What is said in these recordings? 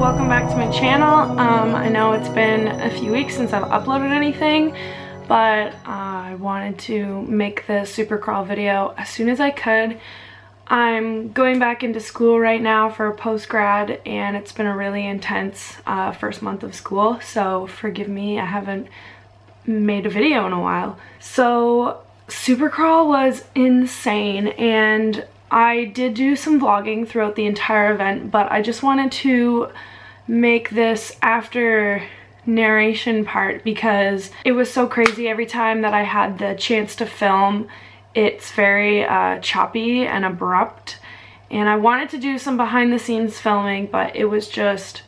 welcome back to my channel. I know it's been a few weeks since I've uploaded anything, but I wanted to make this Supercrawl video as soon as I could. I'm going back into school right now for post-grad, and it's been a really intense first month of school, so forgive me, I haven't made a video in a while. So Supercrawl was insane, and I did do some vlogging throughout the entire event, but I just wanted to make this after narration part because it was so crazy every time that I had the chance to film. It's very choppy and abrupt, and I wanted to do some behind the scenes filming, but it was just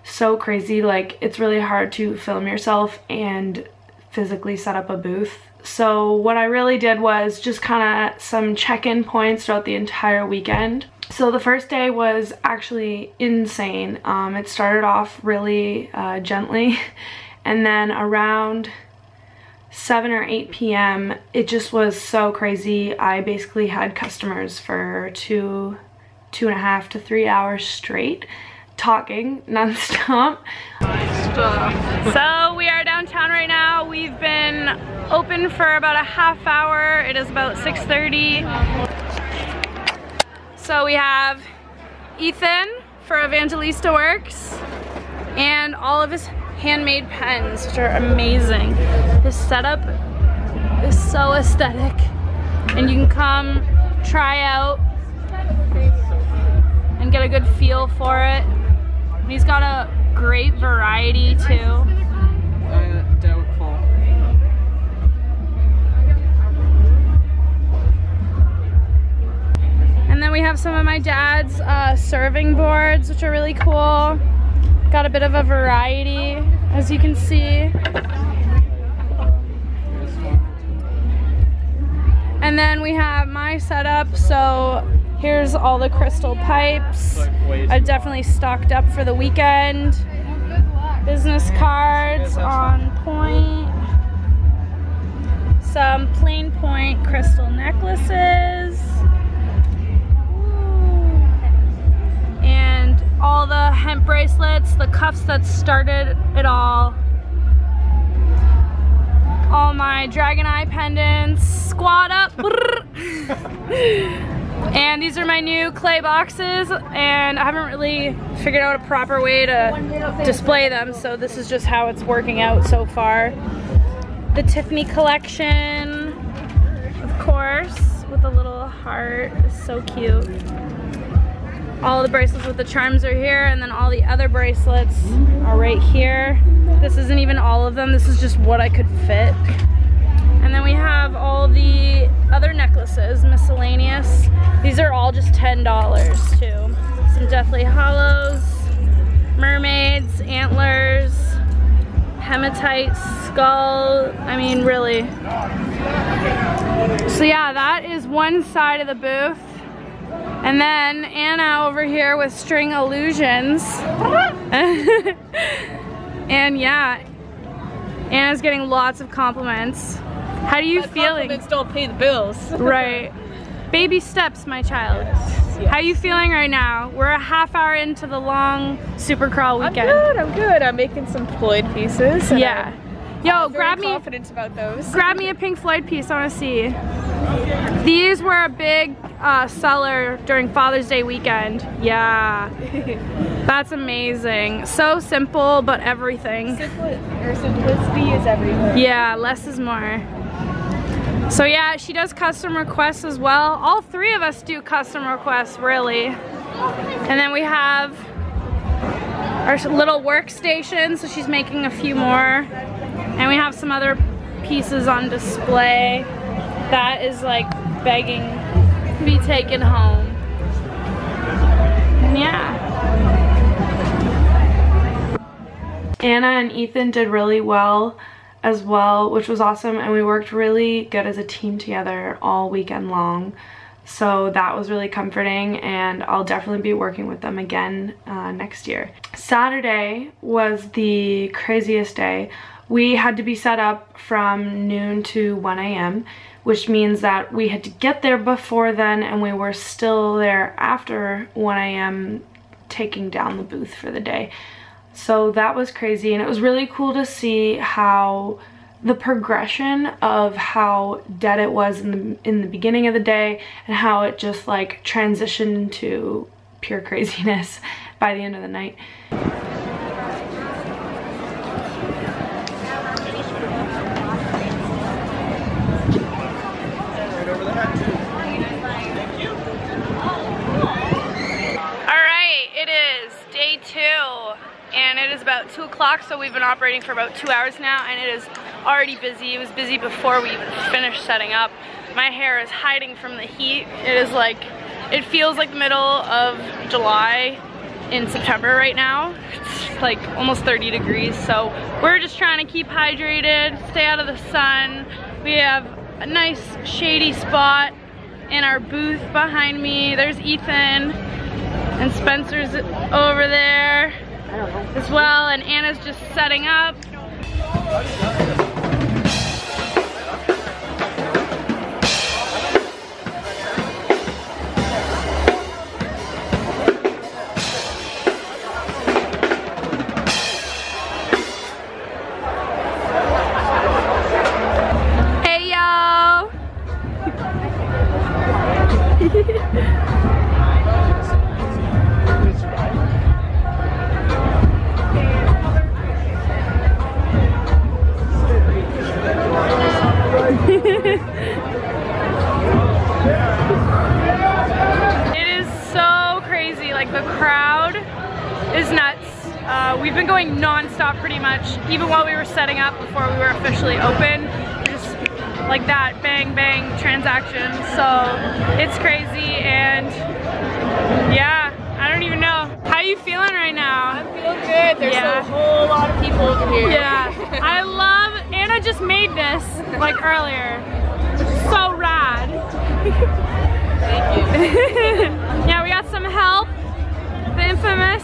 so crazy. Like, it's really hard to film yourself and physically set up a booth. So what I really did was just kind of some check-in points throughout the entire weekend. So the first day was actually insane. It started off really gently, and then around 7 or 8 p.m. it just was so crazy. I basically had customers for two and a half to 3 hours straight, talking non-stop. So we are downtown right now. We've been open for about a half hour. It is about 6:30. So we have Ethan for Evangelista Works and all of his handmade pens, which are amazing. His setup is so aesthetic, and you can come try out and get a good feel for it. And he's got a great variety too. Doubtful. And then we have some of my dad's serving boards, which are really cool. Got a bit of a variety, as you can see. And then we have my setup, so here's all the crystal pipes. I've definitely stocked up for the weekend. Business cards on point. Some plain point crystal necklaces. And all the hemp bracelets, the cuffs that started it all. All my dragon eye pendants. Squat up. And these are my new clay boxes, and I haven't really figured out a proper way to display them, so this is just how it's working out so far. The Tiffany collection, of course, with a little heart. It's so cute. All the bracelets with the charms are here, and then all the other bracelets are right here. This isn't even all of them, this is just what I could fit. And then we have all the other necklaces, miscellaneous. These are all just $10 too. Some Deathly Hollows, mermaids, antlers, hematite, skull, I mean really. So yeah, that is one side of the booth. And then Anna over here with string illusions. And yeah, Anna's getting lots of compliments. How are you feeling? Compliments don't pay the bills. Right. Baby steps, my child. Yes. How are you feeling right now? We're a half hour into the long Supercrawl weekend. I'm good. I'm making some Floyd pieces. Yeah. Yo, grab me. Confident about those. Grab me a Pink Floyd piece. I want to see. These were a big seller during Father's Day weekend. Yeah. That's amazing. So simple, but everything. Simplicity is everything. Yeah, less is more. So yeah, she does custom requests as well. All three of us do custom requests, really. And then we have our little workstation, so she's making a few more. And we have some other pieces on display. That is like begging to be taken home. And yeah. Anna and Ethan did really well as well, which was awesome, and we worked really good as a team together all weekend long. So that was really comforting, and I'll definitely be working with them again next year. Saturday was the craziest day. We had to be set up from noon to 1 a.m., which means that we had to get there before then, and we were still there after 1 a.m. taking down the booth for the day. So that was crazy, and it was really cool to see how the progression of how dead it was in the beginning of the day and how it just like transitioned into pure craziness by the end of the night. Alright, it is day 2 and it is about 2 o'clock, so we've been operating for about 2 hours now, and it is already busy. It was busy before we even finished setting up. My hair is hiding from the heat. It is like, it feels like the middle of July in September right now. It's like almost 30 degrees, so we're just trying to keep hydrated, stay out of the sun. We have a nice shady spot in our booth behind me. There's Ethan and Spencer's over there as well, and Anna's just setting up. Hey y'all! It is so crazy, like the crowd is nuts. We've been going non-stop pretty much, even while we were setting up before we were officially open. Just like that bang bang transaction, so it's crazy, and yeah, I don't even know. How are you feeling right now? I feel good. There's a whole lot of people over here. Yeah, I love, Anna just made this like earlier, which is so rad. Thank you. Yeah, we got some help, the infamous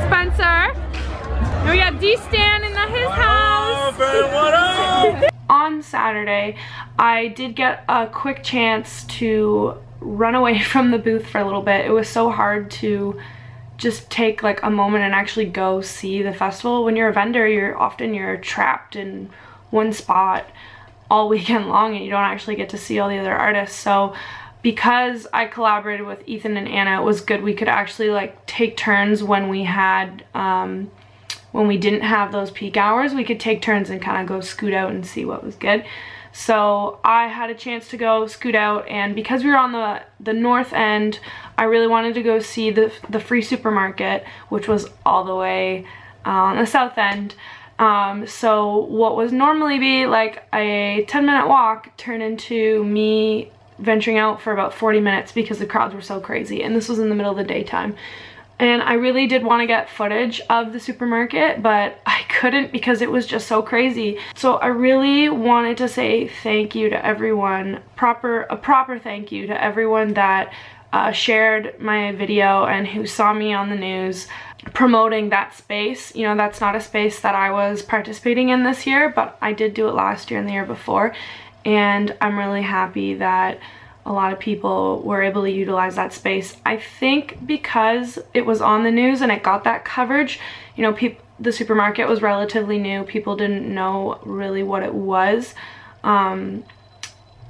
Spencer. And we got D-Stan in his house. What up? On Saturday, I did get a quick chance to run away from the booth for a little bit. It was so hard to just take like a moment and actually go see the festival. When you're a vendor, you're trapped in one spot all weekend long, and you don't actually get to see all the other artists. So because I collaborated with Ethan and Anna, it was good. We could actually like take turns when we had when we didn't have those peak hours. We could take turns and kind of go scoot out and see what was good. So I had a chance to go scoot out, and because we were on the north end, I really wanted to go see the free supermarket, which was all the way on the south end. So what was normally be like a 10-minute walk turned into me venturing out for about 40 minutes because the crowds were so crazy, and this was in the middle of the daytime. And I really did want to get footage of the supermarket, but I couldn't because it was just so crazy. So I really wanted to say thank you to everyone, a proper thank you to everyone that shared my video and who saw me on the news promoting that space. You know, that's not a space that I was participating in this year, but I did do it last year and the year before. And I'm really happy that a lot of people were able to utilize that space. I think because it was on the news and it got that coverage, you know, the supermarket was relatively new. People didn't know really what it was.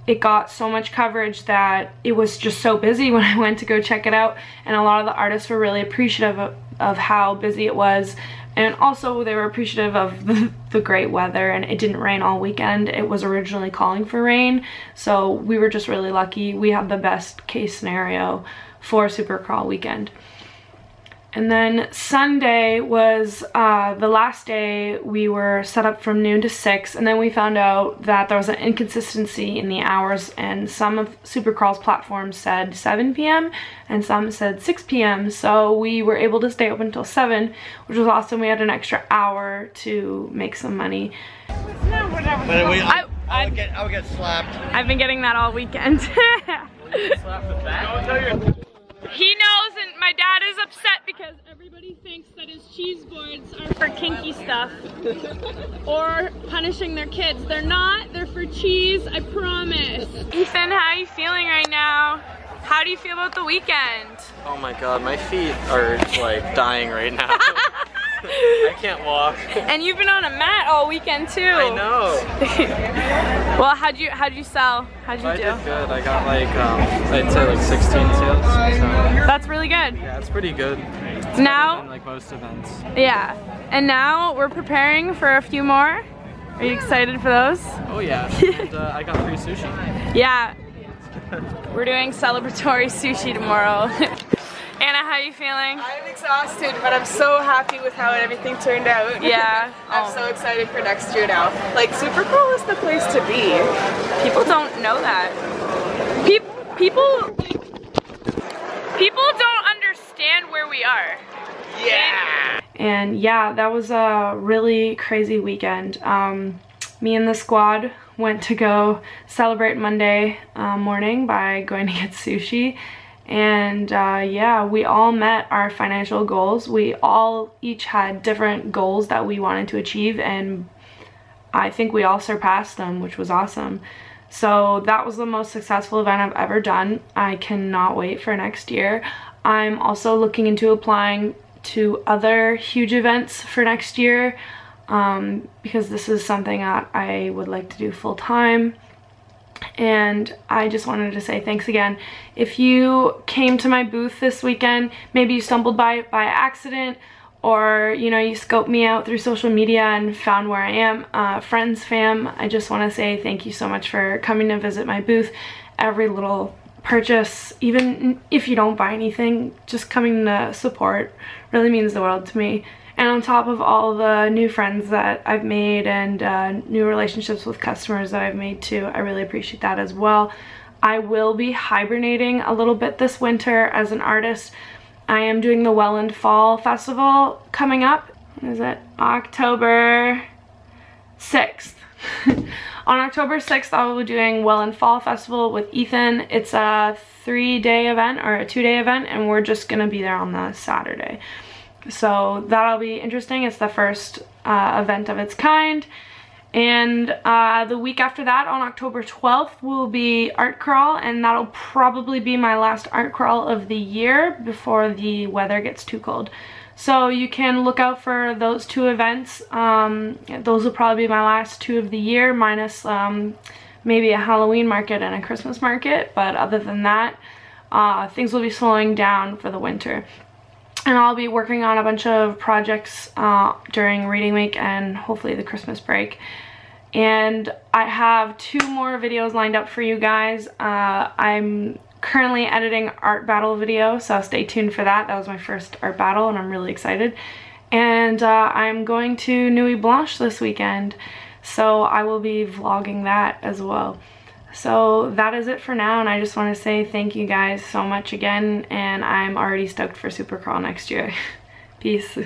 It got so much coverage that it was just so busy when I went to go check it out, and a lot of the artists were really appreciative of how busy it was. And also they were appreciative of the great weather, and it didn't rain all weekend. It was originally calling for rain, so we were just really lucky. We had the best case scenario for Supercrawl weekend. And then Sunday was the last day. We were set up from noon to 6, and then we found out that there was an inconsistency in the hours, and some of Supercrawl's platforms said 7 p.m. and some said 6 p.m. So we were able to stay open until 7, which was awesome. We had an extra hour to make some money. I would get slapped. I've been getting that all weekend. Slapped with that? He knows, and my dad is upset because everybody thinks that his cheese boards are for kinky stuff or punishing their kids. They're not, they're for cheese, I promise. Ethan, how are you feeling right now? How do you feel about the weekend? Oh my god, my feet are like dying right now. I can't walk. And you've been on a mat all weekend too. I know. Well, how'd you sell? How'd you do? I did good. I got like I'd say like 16 sales. So. That's really good. Yeah, it's pretty good. It's now, better than, like most events. Yeah. And now we're preparing for a few more. Are you excited for those? Oh yeah. And I got free sushi. Yeah. We're doing celebratory sushi tomorrow. Anna, how are you feeling? I'm exhausted, but I'm so happy with how everything turned out. Yeah. I'm so excited for next year now. Like, Supercrawl is the place to be. People don't know that. People don't understand where we are. Yeah. And yeah, that was a really crazy weekend. Me and the squad went to go celebrate Monday morning by going to get sushi. And yeah, we all met our financial goals. We all each had different goals that we wanted to achieve, and I think we all surpassed them, which was awesome. So that was the most successful event I've ever done. I cannot wait for next year. I'm also looking into applying to other huge events for next year because this is something that I would like to do full time. And I just wanted to say thanks again. If you came to my booth this weekend, maybe you stumbled by it by accident, or you know, you scoped me out through social media and found where I am, friends, fam, I just want to say thank you so much for coming to visit my booth. Every little purchase, even if you don't buy anything, just coming to support really means the world to me. And on top of all the new friends that I've made and new relationships with customers that I've made too, I really appreciate that as well. I will be hibernating a little bit this winter as an artist. I am doing the Welland Fall Festival coming up. When is it? October 6th. On October 6th, I will be doing Welland Fall Festival with Ethan. It's a 3-day event or a 2-day event, and we're just gonna be there on the Saturday. So that'll be interesting. It's the first event of its kind. And the week after that, on October 12th, will be Art Crawl, and that'll probably be my last Art Crawl of the year before the weather gets too cold. So you can look out for those two events. Those will probably be my last 2 of the year, minus maybe a Halloween market and a Christmas market. But other than that, things will be slowing down for the winter. And I'll be working on a bunch of projects during reading week and hopefully the Christmas break. And I have 2 more videos lined up for you guys. I'm currently editing art battle video, so stay tuned for that. That was my first art battle and I'm really excited. And I'm going to Nuit Blanche this weekend, so I will be vlogging that as well. So that is it for now, and I just want to say thank you guys so much again, and I'm already stoked for Supercrawl next year. Peace.